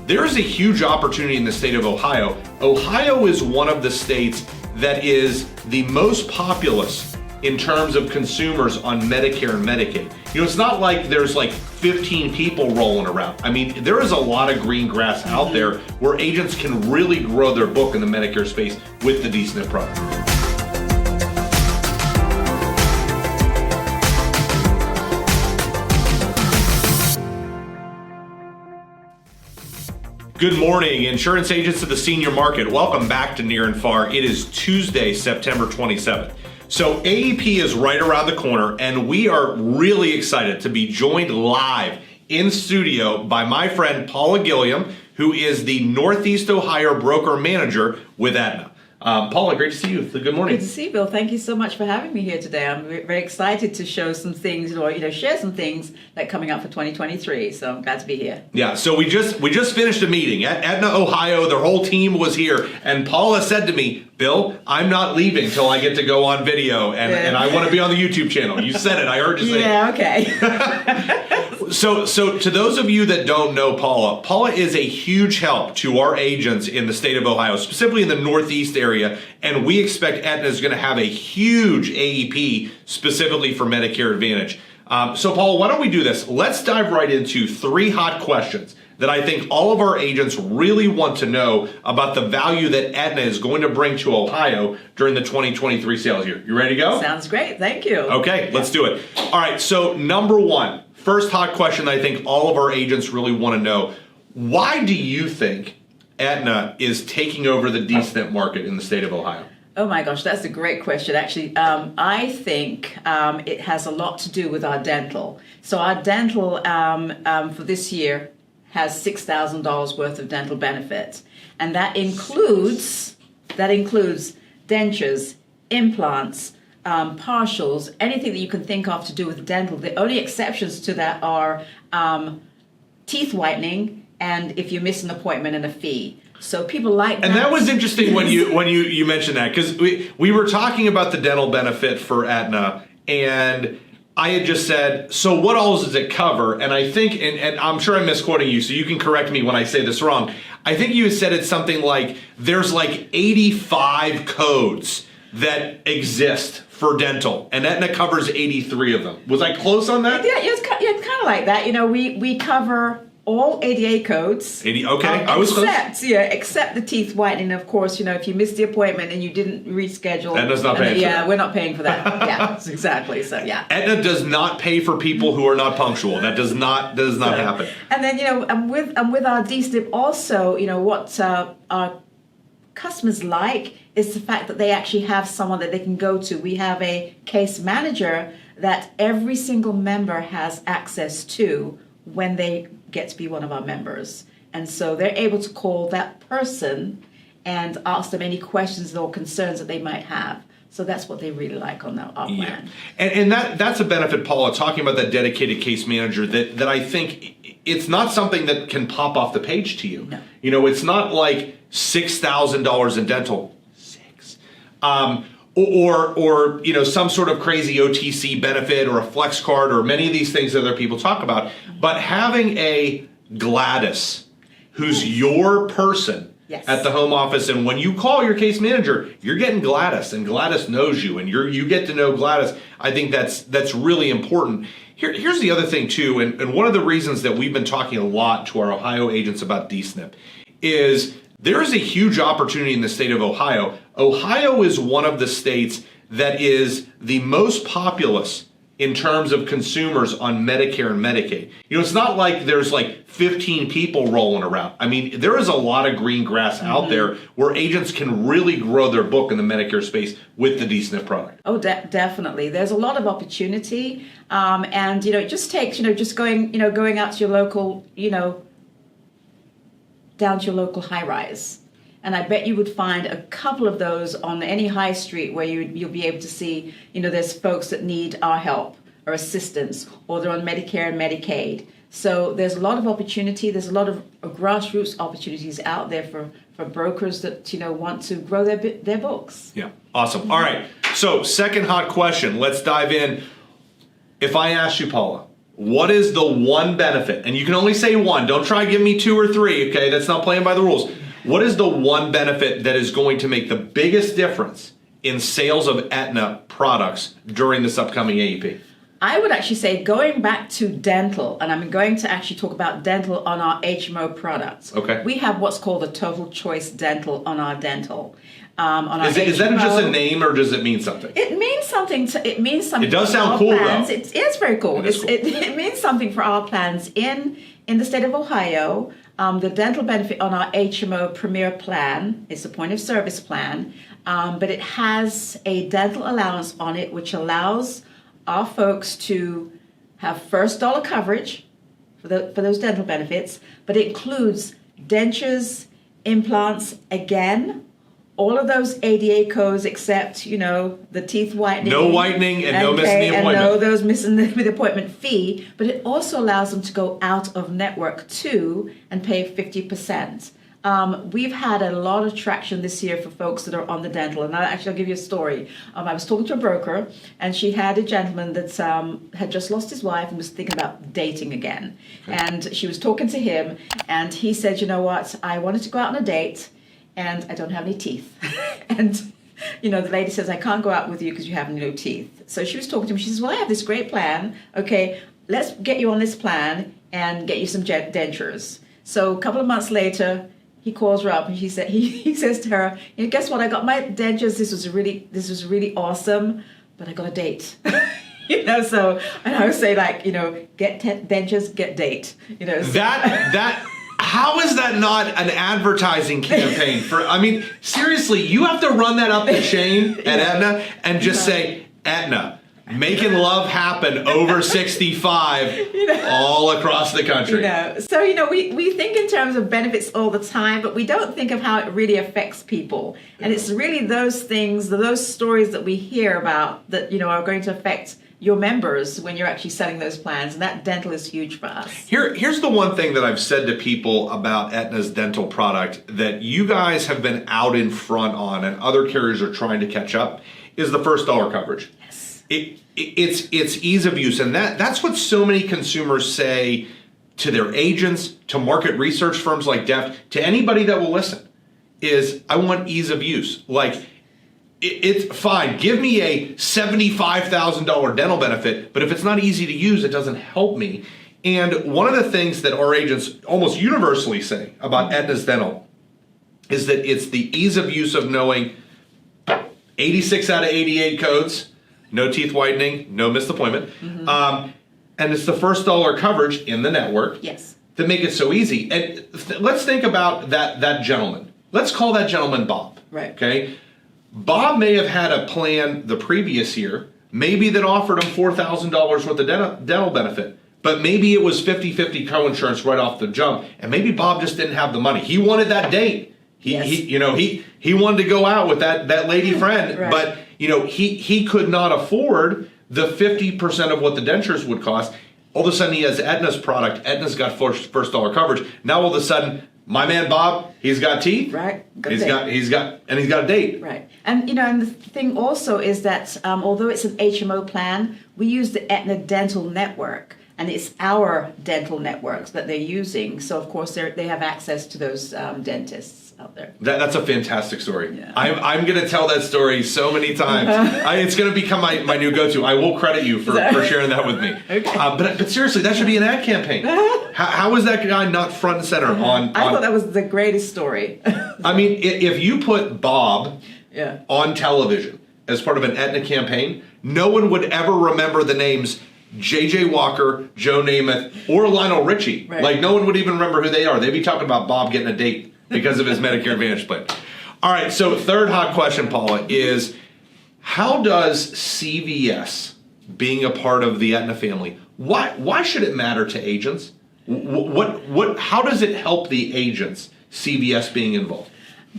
there is a huge opportunity in the state of Ohio. Ohio is one of the states that is the most populous in terms of consumers on Medicare and Medicaid. You know, it's not like there's like 15 people rolling around. I mean, there is a lot of green grass out there where agents can really grow their book in the Medicare space with the D-SNP product. Good morning, insurance agents of the senior market. Welcome back to Near and Far. It is Tuesday, September 27th. So AEP is right around the corner, and we are really excited to be joined live in studio by my friend Paula Gilliam, who is the Northeast Ohio broker manager with Aetna. Paula, great to see you. Good morning. Good to see you, Bill. Thank you so much for having me here today. I'm very excited to show some things, or share some things that are coming up for 2023. So I'm glad to be here. Yeah. So we just finished a meeting at Aetna, Ohio. Their whole team was here, and Paula said to me, "Bill, I'm not leaving till I get to go on video, and I want to be on the YouTube channel." You said it. I heard you say it. Yeah. Okay. So to those of you that don't know Paula is a huge help to our agents in the state of Ohio, specifically in the Northeast area, and we expect Aetna is going to have a huge AEP specifically for Medicare Advantage. So Paula, why don't we do this? Let's dive right into 3 hot questions that I think all of our agents really want to know about the value that Aetna is going to bring to Ohio during the 2023 sales year. You ready to go? Sounds great. Thank you. Okay, let's do it. All right, so number 1, first hot question that I think all of our agents really want to know. Why do you think Aetna is taking over the D-SNP market in the state of Ohio? Oh my gosh, that's a great question. Actually, I think it has a lot to do with our dental. So our dental for this year has $6,000 worth of dental benefits, and that includes dentures, implants, partials, anything that you can think of to do with dental. The only exceptions to that are teeth whitening, and if you miss an appointment, and a fee. So people like that. And that was interesting when you mentioned that, because we were talking about the dental benefit for Aetna, and I had just said, so what all does it cover? And I think, and I'm sure I'm misquoting you, so you can correct me when I say this wrong. I think you said it's something like there's like 85 codes that exist for dental, and Aetna covers 83 of them. Was I close on that? Yeah, it's kind of like that. You know, we cover all ADA codes. Okay, I was close. Except the teeth whitening, of course. You know, if you missed the appointment and you didn't reschedule, Aetna's not paying for that. Yeah, we're not paying for that. Yeah, exactly. So yeah, Aetna does not pay for people who are not punctual. That does not happen. And then and with our D-SNP also, what our customers like is the fact that they actually have someone that they can go to. We have a case manager that every single member has access to when they get to be one of our members. And so they're able to call that person and ask them any questions or concerns that they might have. So that's what they really like on our plan. Yeah. And that's a benefit, Paula, talking about that dedicated case manager, that I think it's not something that can pop off the page to you. No. You know, it's not like $6,000 in dental. Or some sort of crazy OTC benefit or a flex card or many of these things that other people talk about. But having a Gladys who's your person at the home office, and when you call your case manager, you're getting Gladys, and Gladys knows you, and you get to know Gladys. I think that's really important. Here's the other thing too, and one of the reasons that we've been talking a lot to our Ohio agents about D-SNP is there is a huge opportunity in the state of Ohio. Ohio is one of the states that is the most populous in terms of consumers on Medicare and Medicaid. You know, it's not like there's like 15 people rolling around. I mean, there is a lot of green grass out there where agents can really grow their book in the Medicare space with the D-SNP product. Oh, definitely. There's a lot of opportunity. And, it just takes, just going out to your local, down to your local high rise. And I bet you would find a couple of those on any high street where you'll be able to see, there's folks that need our help or assistance, or they're on Medicare and Medicaid. So there's a lot of opportunity. There's a lot of grassroots opportunities out there for brokers that, want to grow their books. Yeah, awesome. All right, so second hot question. Let's dive in. If I asked you, Paula, what is the one benefit? And you can only say one. Don't try to give me 2 or 3, okay? That's not playing by the rules. What is the one benefit that is going to make the biggest difference in sales of Aetna products during this upcoming AEP? I would actually say going back to dental, and I'm going to actually talk about dental on our HMO products. Okay. We have what's called a total choice dental on our dental. Is that just a name, or does it mean something? It means something. It means something. It does for sound our cool, plans. though. It's very cool. It is cool. It means something for our plans in the state of Ohio. The dental benefit on our HMO Premier plan is a point of service plan, but it has a dental allowance on it, which allows our folks to have first dollar coverage for those dental benefits, but it includes dentures, implants, again, all of those ADA codes except, the teeth whitening. No whitening and no missing the appointment. And no those missing the appointment fee, but it also allows them to go out of network too and pay 50%. We've had a lot of traction this year for folks that are on the dental, and I'll give you a story. I was talking to a broker, and she had a gentleman that had just lost his wife and was thinking about dating again. Okay. And she was talking to him, and he said, "You know what? I wanted to go out on a date, and I don't have any teeth." And the lady says, "I can't go out with you because you have no teeth." So she was talking to him. She says, "Well, I have this great plan. Okay, let's get you on this plan and get you some dentures." So a couple of months later, he calls her up and he says to her, "Guess what? I got my dentures. This was really awesome, but I got a date." So, and I would say, get dentures, get date. That how is that not an advertising campaign for? I mean, seriously, you have to run that up the chain at Aetna and just say, "Aetna, making love happen over 65 all across the country." So we think in terms of benefits all the time, but we don't think of how it really affects people. And it's really those things, those stories that we hear about that are going to affect your members when you're actually selling those plans, and that dental is huge for us. Here's the one thing that I've said to people about Aetna's dental product that you guys have been out in front on and other carriers are trying to catch up is the first dollar coverage. Yes. It's ease of use, and that's what so many consumers say to their agents, to market research firms like Deft, to anybody that will listen, is I want ease of use. It's fine. Give me a $75,000 dental benefit, but if it's not easy to use, it doesn't help me. And one of the things that our agents almost universally say about Aetna's dental is that it's the ease of use of knowing 86 out of 88 codes, no teeth whitening, no missed appointment, and it's the first dollar coverage in the network. Yes. That make it so easy. And let's think about that gentleman. Let's call that gentleman Bob. Right. Okay. Bob may have had a plan the previous year, maybe that offered him $4,000 worth of dental benefit, but maybe it was 50-50 co-insurance right off the jump, and maybe Bob just didn't have the money. He wanted that date. He wanted to go out with that lady friend, right. But he could not afford the 50% of what the dentures would cost. All of a sudden, he has Aetna's product. Aetna's got first dollar coverage. Now, all of a sudden, my man Bob, he's got teeth. Right. He's got a date. Right. And and the thing also is that although it's an HMO plan, we use the Aetna Dental Network, and it's our dental networks that they're using. So of course they have access to those dentists out there. That's a fantastic story. Yeah. I'm going to tell that story so many times. It's going to become my new go-to. I will credit you for sharing that with me. Okay. But seriously, that should be an ad campaign. How is that guy not front and center on? I thought that was the greatest story. I mean, if you put Bob on television as part of an Aetna campaign, no one would ever remember the names J.J. Walker, Joe Namath, or Lionel Richie. Right. No one would even remember who they are. They'd be talking about Bob getting a date because of his Medicare Advantage plan. All right, so third hot question, Paula, is how does CVS being a part of the Aetna family, why should it matter to agents? How does it help the agents, CVS being involved?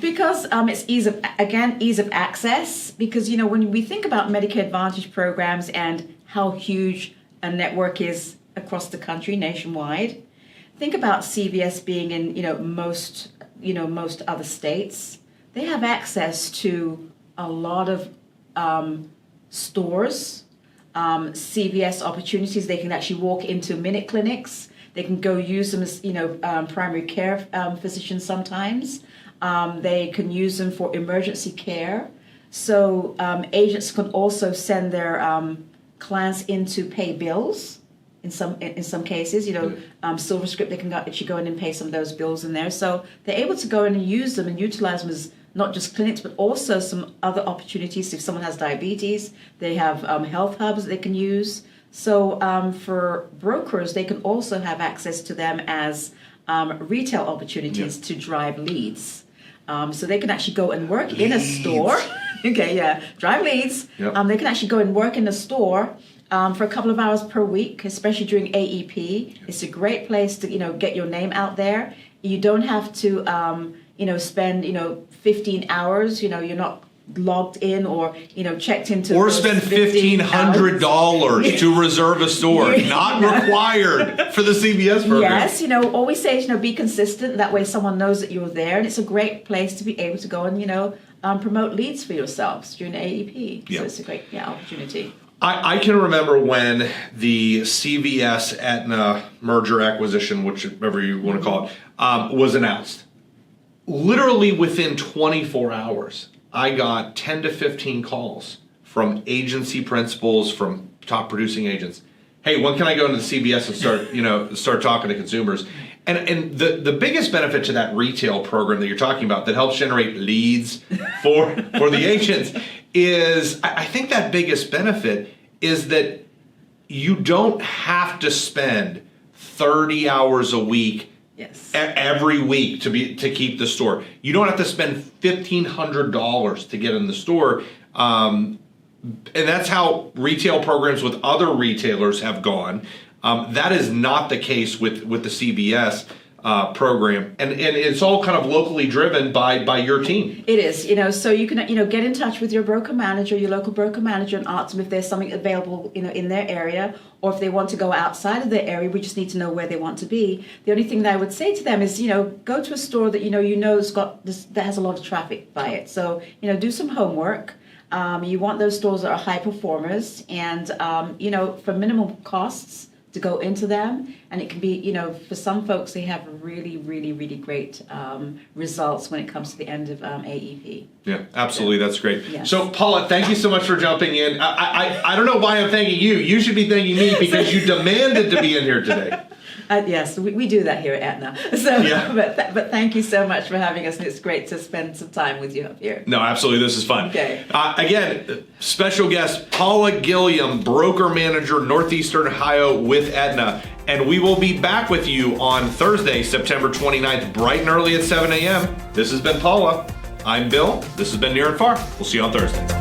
Because it's ease of access. Because when we think about Medicare Advantage programs and how huge a network is across the country, nationwide, think about CVS being in most other states. They have access to a lot of stores, CVS opportunities. They can actually walk into minute clinics. They can go use them as, primary care physicians sometimes. They can use them for emergency care. So agents can also send their clients in to pay bills. In some cases, SilverScript, they can actually go in and pay some of those bills in there. So they're able to go in and use them and utilize them as not just clinics, but also some other opportunities. If someone has diabetes, they have health hubs that they can use. So for brokers, they can also have access to them as retail opportunities to drive leads. So they can actually go and work in a store. Drive leads. Yep. They can actually go and work in a store for a couple of hours per week, especially during AEP. It's a great place to get your name out there. You don't have to spend 15 hours. You're not logged in or checked into. Or spend $1,500 to reserve a store. Not required for the CVS program. Yes, always say be consistent. That way, someone knows that you're there, and it's a great place to be able to go and promote leads for yourselves during AEP. Yep. So it's a great opportunity. I can remember when the CVS Aetna merger acquisition, whichever you want to call it, was announced. Literally within 24 hours, I got 10 to 15 calls from agency principals, from top producing agents. Hey, when can I go into the CVS and start talking to consumers? And the biggest benefit to that retail program that you're talking about that helps generate leads for the agents is, I think that biggest benefit is that you don't have to spend 30 hours a week every week to keep the store. You don't have to spend $1,500 to get in the store. And that's how retail programs with other retailers have gone. That is not the case with the CVS program, and it's all kind of locally driven by your team. It is, so you can get in touch with your broker manager, your local broker manager, and ask them if there's something available in their area, or if they want to go outside of their area. We just need to know where they want to be. The only thing that I would say to them is go to a store that has got this, that has a lot of traffic by it. So do some homework. You want those stores that are high performers, and for minimum costs to go into them. And it can be, for some folks, they have really, really, really great results when it comes to the end of AEP. Yeah, absolutely. That's great. Yes. So, Paula, thank you so much for jumping in. I don't know why I'm thanking you. You should be thanking me because you demanded to be in here today. Yes, we do that here at Aetna. So, but thank you so much for having us, and it's great to spend some time with you up here. No, absolutely, this is fun. Okay. Again, special guest Paula Gilliam, broker manager, Northeastern Ohio with Aetna, and we will be back with you on Thursday, September 29th, bright and early at 7 a.m. This has been Paula. I'm Bill. This has been Near and Far. We'll see you on Thursday.